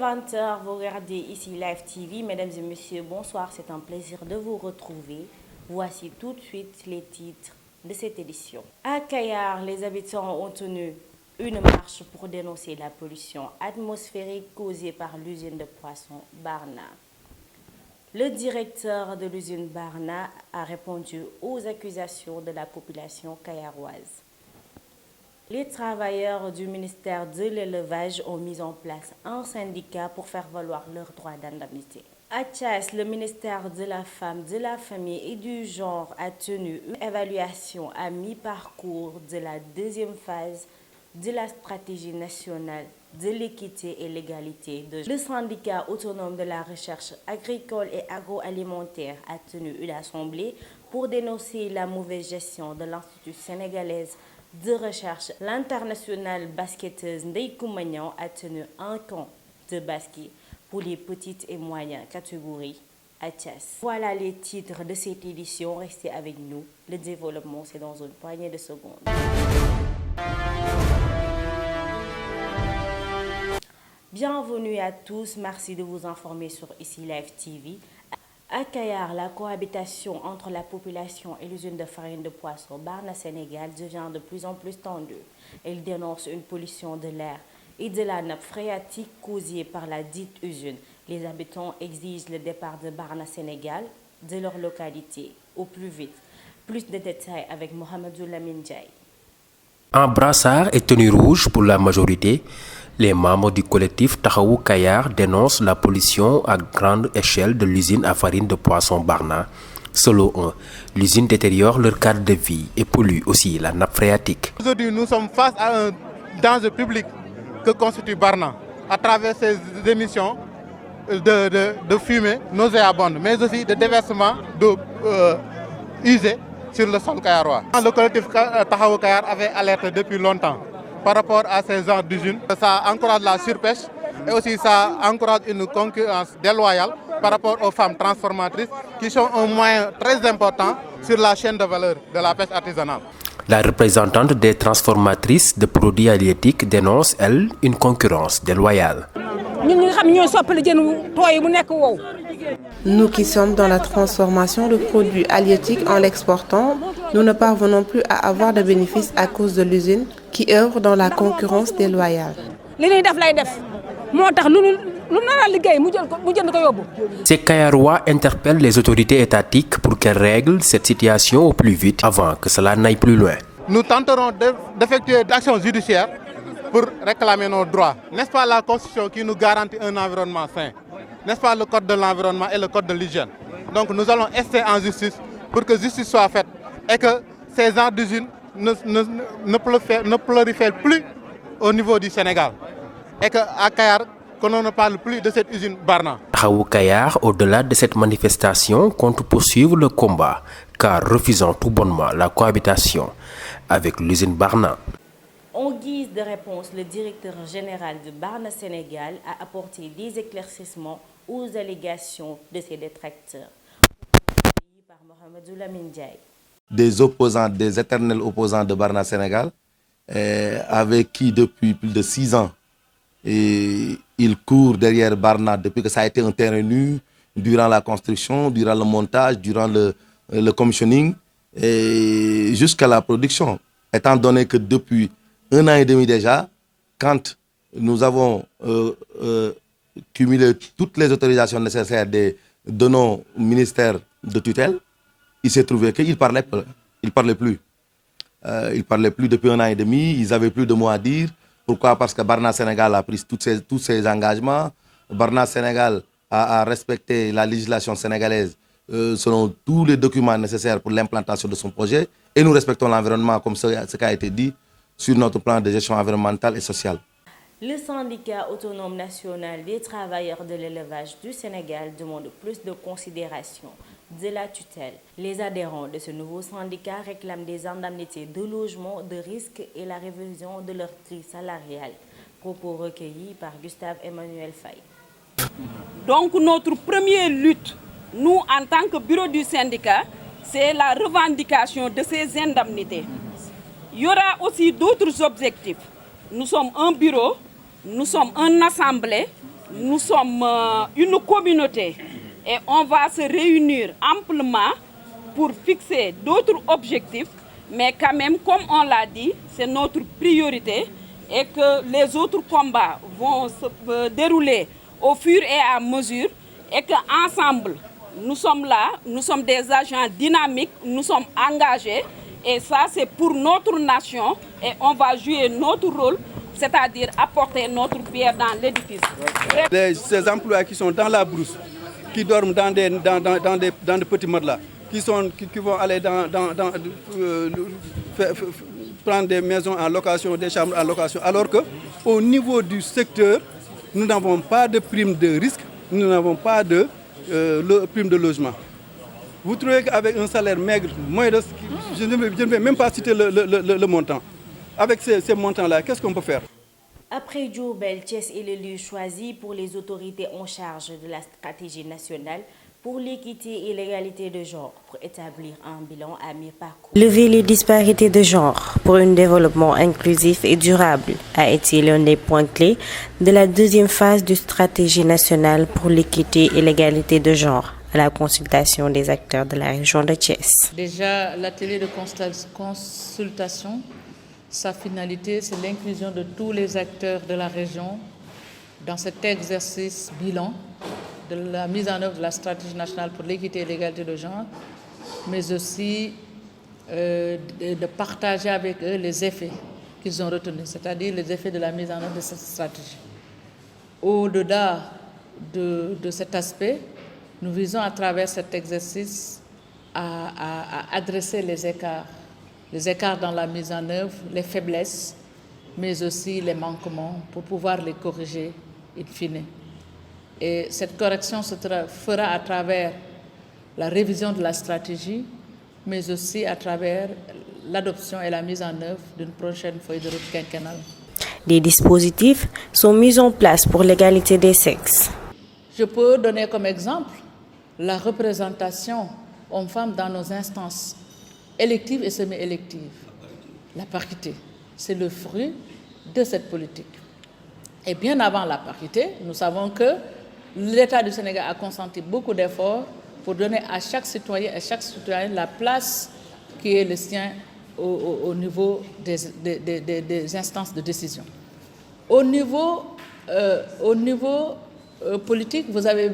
20 h, vous regardez ici Live TV. Mesdames et messieurs, bonsoir, c'est un plaisir de vous retrouver. Voici tout de suite les titres de cette édition. À Kayar, les habitants ont tenu une marche pour dénoncer la pollution atmosphérique causée par l'usine de poissons Barna. Le directeur de l'usine Barna a répondu aux accusations de la population kayaroise. Les travailleurs du ministère de l'élevage ont mis en place un syndicat pour faire valoir leurs droits d'indemnité. À Thiès, le ministère de la Femme, de la Famille et du Genre a tenu une évaluation à mi-parcours de la deuxième phase de la stratégie nationale de l'équité et l'égalité. Le syndicat autonome de la recherche agricole et agroalimentaire a tenu une assemblée pour dénoncer la mauvaise gestion de l'Institut sénégalaise de recherche. L'internationale basketteuse Ndeye Koumagnan a tenu un camp de basket pour les petites et moyennes catégories à Thiès. Voilà les titres de cette édition. Restez avec nous. Le développement, c'est dans une poignée de secondes. Bienvenue à tous. Merci de vous informer sur ici Live TV. À Kayar, la cohabitation entre la population et l'usine de farine de poisson Barna Sénégal devient de plus en plus tendue. Elle dénonce une pollution de l'air et de la nappe phréatique causée par la dite usine. Les habitants exigent le départ de Barna Sénégal de leur localité au plus vite. Plus de détails avec Mohamedou Lamine Ndiaye. En brassard et tenue rouge pour la majorité, les membres du collectif Taxawu Kayar dénoncent la pollution à grande échelle de l'usine à farine de poisson Barna. Selon eux, l'usine détériore leur cadre de vie et pollue aussi la nappe phréatique. Aujourd'hui, nous sommes face à un danger public que constitue Barna à travers ses émissions de fumée nauséabonde, mais aussi de déversement d'eau usée sur le sol kayarois. Le collectif Taxawu Kayar avait alerté depuis longtemps par rapport à ces genres d'usines. Ça encourage la surpêche et aussi ça encourage une concurrence déloyale par rapport aux femmes transformatrices qui sont un moyen très important sur la chaîne de valeur de la pêche artisanale. La représentante des transformatrices de produits halieutiques dénonce, elle, une concurrence déloyale. Nous qui sommes dans la transformation de produits halieutiques en l'exportant, nous ne parvenons plus à avoir de bénéfices à cause de l'usine qui œuvre dans la concurrence déloyale. Ces Kayarois interpellent les autorités étatiques pour qu'elles règlent cette situation au plus vite avant que cela n'aille plus loin. Nous tenterons d'effectuer des actions judiciaires pour réclamer nos droits. N'est-ce pas la Constitution qui nous garantit un environnement sain? N'est-ce pas le Code de l'environnement et le Code de l'hygiène? Donc nous allons ester en justice pour que justice soit faite et que ces genres d'usines ne prolifèrent plus au niveau du Sénégal. Et qu'à Kayar, qu'on ne parle plus de cette usine Barna. Taxawu Kayar, au-delà de cette manifestation, compte poursuivre le combat, car refusant tout bonnement la cohabitation avec l'usine Barna. En guise de réponse, le directeur général de Barna Sénégal a apporté des éclaircissements aux allégations de ses détracteurs. Par Mohamedou Lamine Ndiaye. Des opposants, des éternels opposants de Barna Sénégal, avec qui depuis plus de 6 ans, ils courent derrière Barna depuis que ça a été un terrain nu, durant la construction, durant le montage, durant le commissioning, et jusqu'à la production. Étant donné que depuis 1 an et demi déjà, quand nous avons cumulé toutes les autorisations nécessaires de nos ministères de tutelle, il s'est trouvé qu'ils ne parlaient plus. Ils ne parlaient plus depuis 1 an et demi, ils n'avaient plus de mots à dire. Pourquoi? Parce que Barna Sénégal a pris tous ses engagements. Barna Sénégal a respecté la législation sénégalaise selon tous les documents nécessaires pour l'implantation de son projet. Et nous respectons l'environnement comme ce qui a été dit sur notre plan de gestion environnementale et sociale. Le syndicat autonome national des travailleurs de l'élevage du Sénégal demande plus de considération de la tutelle. Les adhérents de ce nouveau syndicat réclament des indemnités de logement, de risque et la révision de leur grille salariale. Propos recueillis par Gustave Emmanuel Faye. Donc notre première lutte, nous en tant que bureau du syndicat, c'est la revendication de ces indemnités. Il y aura aussi d'autres objectifs. Nous sommes un bureau, nous sommes une assemblée, nous sommes une communauté et on va se réunir amplement pour fixer d'autres objectifs. Mais quand même, comme on l'a dit, c'est notre priorité et que les autres combats vont se dérouler au fur et à mesure et qu'ensemble, nous sommes là, nous sommes des agents dynamiques, nous sommes engagés et ça c'est pour notre nation et on va jouer notre rôle, c'est-à-dire apporter notre pierre dans l'édifice. Ces employés qui sont dans la brousse, qui dorment dans des petits matelas, qui vont aller prendre des maisons en location, des chambres en location, alors qu'au niveau du secteur, nous n'avons pas de prime de risque, nous n'avons pas de prime de logement. Vous trouvez qu'avec un salaire maigre, je ne vais même pas citer le montant. Avec ces montants-là, qu'est-ce qu'on peut faire? Après Diourbel, Thiès est le lieu choisi pour les autorités en charge de la stratégie nationale pour l'équité et l'égalité de genre pour établir un bilan à mi-parcours. Lever les disparités de genre pour un développement inclusif et durable a été l'un des points clés de la deuxième phase de stratégie nationale pour l'équité et l'égalité de genre à la consultation des acteurs de la région de Thiès. Déjà, l'atelier de consultation, sa finalité, c'est l'inclusion de tous les acteurs de la région dans cet exercice bilan de la mise en œuvre de la stratégie nationale pour l'équité et l'égalité de genre, mais aussi de partager avec eux les effets qu'ils ont retenus, c'est-à-dire les effets de la mise en œuvre de cette stratégie. Au-delà de cet aspect, nous visons à travers cet exercice à adresser les écarts dans la mise en œuvre, les faiblesses, mais aussi les manquements pour pouvoir les corriger in fine. Et cette correction se fera à travers la révision de la stratégie, mais aussi à travers l'adoption et la mise en œuvre d'une prochaine feuille de route quinquennale. Des dispositifs sont mis en place pour l'égalité des sexes. Je peux donner comme exemple la représentation hommes-femmes dans nos instances électives et semi-électives. La parité, c'est le fruit de cette politique. Et bien avant la parité, nous savons que l'État du Sénégal a consenti beaucoup d'efforts pour donner à chaque citoyen et chaque citoyenne la place qui est le sien au niveau des instances de décision. Au niveau politique, vous avez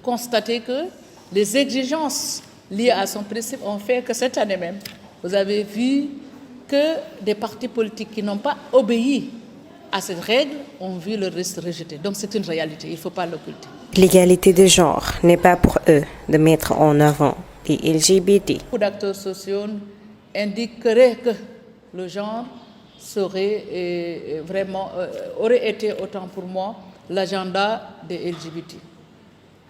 constaté que les exigences liées à son principe ont fait que cette année même, vous avez vu que des partis politiques qui n'ont pas obéi à cette règle ont vu le risque rejeté. Donc c'est une réalité, il ne faut pas l'occulter. L'égalité de genre n'est pas pour eux de mettre en avant les LGBT. Beaucoup d'acteurs sociaux indiqueraient que le genre aurait été autant pour moi l'agenda des LGBT.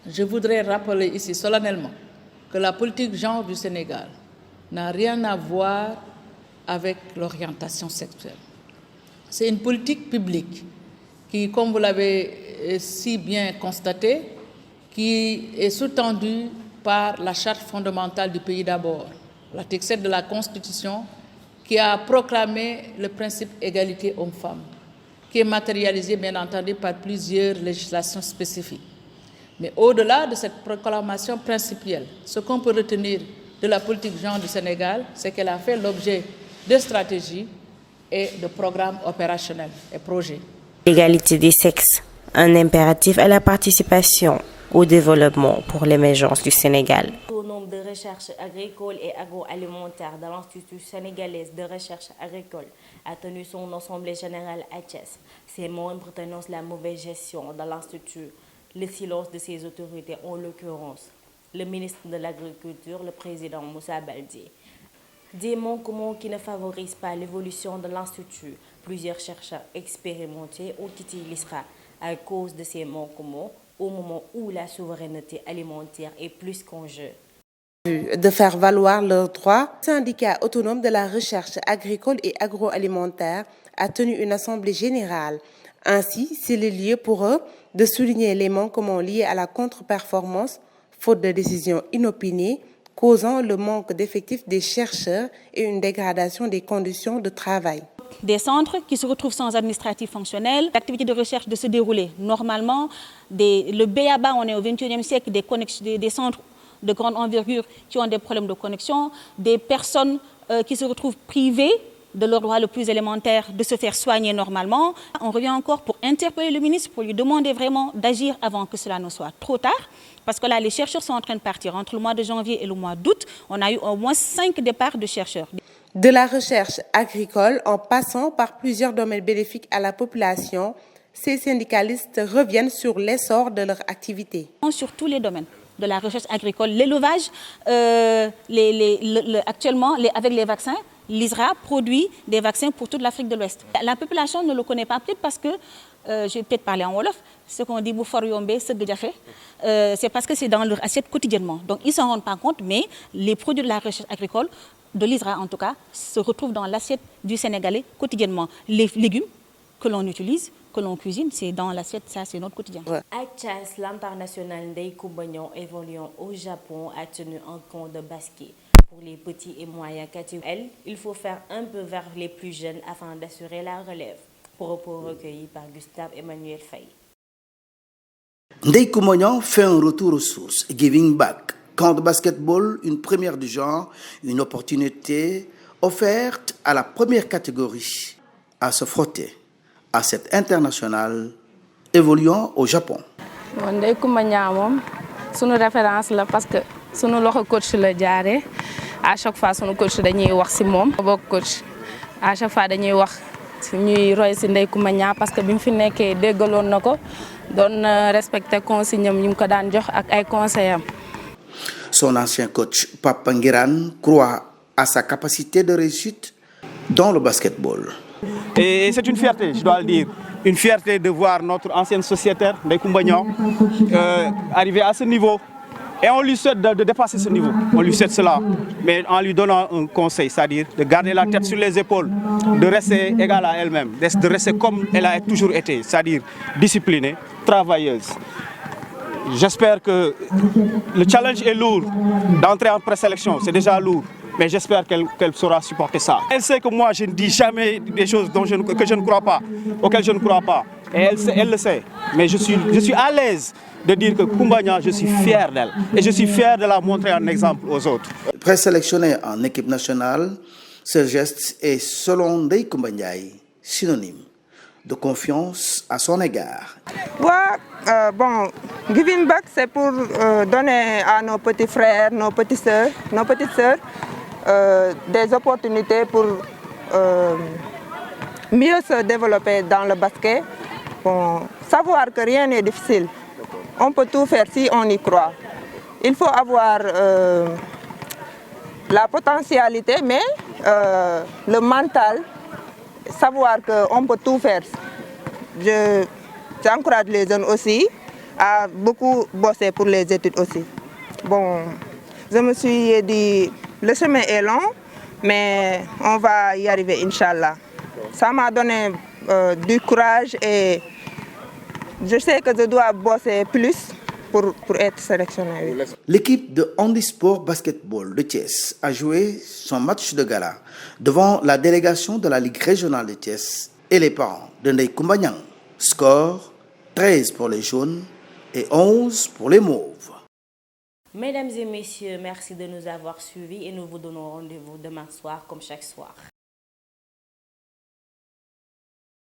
Je voudrais rappeler ici solennellement que la politique genre du Sénégal n'a rien à voir avec l'orientation sexuelle. C'est une politique publique qui, comme vous l'avez si bien constaté, qui est sous-tendue par la Charte fondamentale du pays d'abord, l'article 7 de la Constitution, qui a proclamé le principe égalité hommes-femmes, qui est matérialisé bien entendu par plusieurs législations spécifiques. Mais au-delà de cette proclamation principielle, ce qu'on peut retenir de la politique genre du Sénégal, c'est qu'elle a fait l'objet de stratégies et de programmes opérationnels et projets. L'égalité des sexes, un impératif à la participation au développement pour l'émergence du Sénégal. Au nombre de recherche agricole et agroalimentaire de l'Institut sénégalais de recherche agricole a tenu son assemblée générale à Thiès. Ses membres dénoncent la mauvaise gestion de l'Institut, le silence de ses autorités, en l'occurrence le ministre de l'Agriculture, le président Moussa Baldé. Des manquements qui ne favorisent pas l'évolution de l'Institut. Plusieurs chercheurs expérimentés ont quitté l'ISRA à cause de ces manquements au moment où la souveraineté alimentaire est plus qu'en jeu. De faire valoir leurs droits, le syndicat autonome de la recherche agricole et agroalimentaire a tenu une assemblée générale. Ainsi, c'est le lieu pour eux de souligner les manquements liés à la contre-performance, faute de décisions inopinées, causant le manque d'effectifs des chercheurs et une dégradation des conditions de travail. des centres qui se retrouvent sans administratif fonctionnel. L'activité de recherche de se dérouler normalement. Le BABA, on est au XXIe siècle, des centres de grande envergure qui ont des problèmes de connexion, des personnes qui se retrouvent privées de leur droit le plus élémentaire de se faire soigner normalement. On revient encore pour interpeller le ministre, pour lui demander vraiment d'agir avant que cela ne soit trop tard. Parce que là, les chercheurs sont en train de partir. Entre le mois de janvier et le mois d'août, on a eu au moins 5 départs de chercheurs. De la recherche agricole en passant par plusieurs domaines bénéfiques à la population, ces syndicalistes reviennent sur l'essor de leur activité. Sur tous les domaines de la recherche agricole, l'élevage, actuellement, avec les vaccins, l'ISRA produit des vaccins pour toute l'Afrique de l'Ouest. La population ne le connaît pas, peut-être parce que, je vais peut-être parler en Wolof, ce qu'on dit c'est parce que c'est dans leur assiette quotidiennement. Donc ils ne s'en rendent pas compte, mais les produits de la recherche agricole, de l'ISRA en tout cas, se retrouvent dans l'assiette du Sénégalais quotidiennement. Les légumes que l'on utilise, que l'on cuisine, c'est dans l'assiette, ça c'est notre quotidien. À Thiès, l'international Ndeye Coumba Niang évoluant au Japon a tenu un camp de basket pour les petits et moyens catégories. Il faut faire un peu vers les plus jeunes afin d'assurer la relève. Propos recueillis par Gustave Emmanuel Faye. Ndeye Coumba Niang fait un retour aux sources, giving back. Camp de basketball, une première du genre, une opportunité offerte à la première catégorie à se frotter à cette internationale évoluant au Japon. Ndeye Coumba Niang moom sunu référence la parce que sunu loxo coach la jaaree à chaque fois sunu coach dañuy wax ci moom. Bokk coach à chaque fois dañuy wax ñuy roy ci Ndeye Coumba Niang parce que bi mu fi nekkee déggaloon na ko doon respecté consigne am yi mu ko daan jox ak ay conseils am. Son ancien coach Papa Ngirane croit à sa capacité de réussite dans le basketball. Et c'est une fierté, je dois le dire, une fierté de voir notre ancienne sociétaire, Ndeye Coumba Niang, arriver à ce niveau. Et on lui souhaite de dépasser ce niveau, on lui souhaite cela, mais en lui donnant un conseil, c'est-à-dire de garder la tête sur les épaules, de rester égale à elle-même, de rester comme elle a toujours été, c'est-à-dire disciplinée, travailleuse. J'espère que le challenge est lourd, d'entrer en présélection, c'est déjà lourd. Mais j'espère qu'elle saura supporter ça. Elle sait que moi, je ne dis jamais des choses que je ne crois pas, auxquelles je ne crois pas. Et elle le sait. Mais je suis à l'aise de dire que Coumba Niang, je suis fier d'elle. Et je suis fier de la montrer en exemple aux autres. Présélectionnée en équipe nationale, ce geste est, selon Ndeye Coumba Niang, synonyme de confiance à son égard. Bon, giving back, c'est pour donner à nos petits frères, nos petites sœurs, des opportunités pour mieux se développer dans le basket. Bon, savoir que rien n'est difficile. On peut tout faire si on y croit. Il faut avoir la potentialité, mais le mental, savoir qu'on peut tout faire. J'encourage les jeunes aussi à beaucoup bosser pour les études aussi. Bon, je me suis dit, le chemin est long, mais on va y arriver, Inch'Allah. Ça m'a donné du courage et je sais que je dois bosser plus pour être sélectionné. L'équipe de handisport basketball de Thiès a joué son match de gala devant la délégation de la Ligue régionale de Thiès et les parents de Ndeye Coumba Niang. Score 13 pour les jaunes et 11 pour les mauves. Mesdames et messieurs, merci de nous avoir suivis et nous vous donnons rendez-vous demain soir comme chaque soir.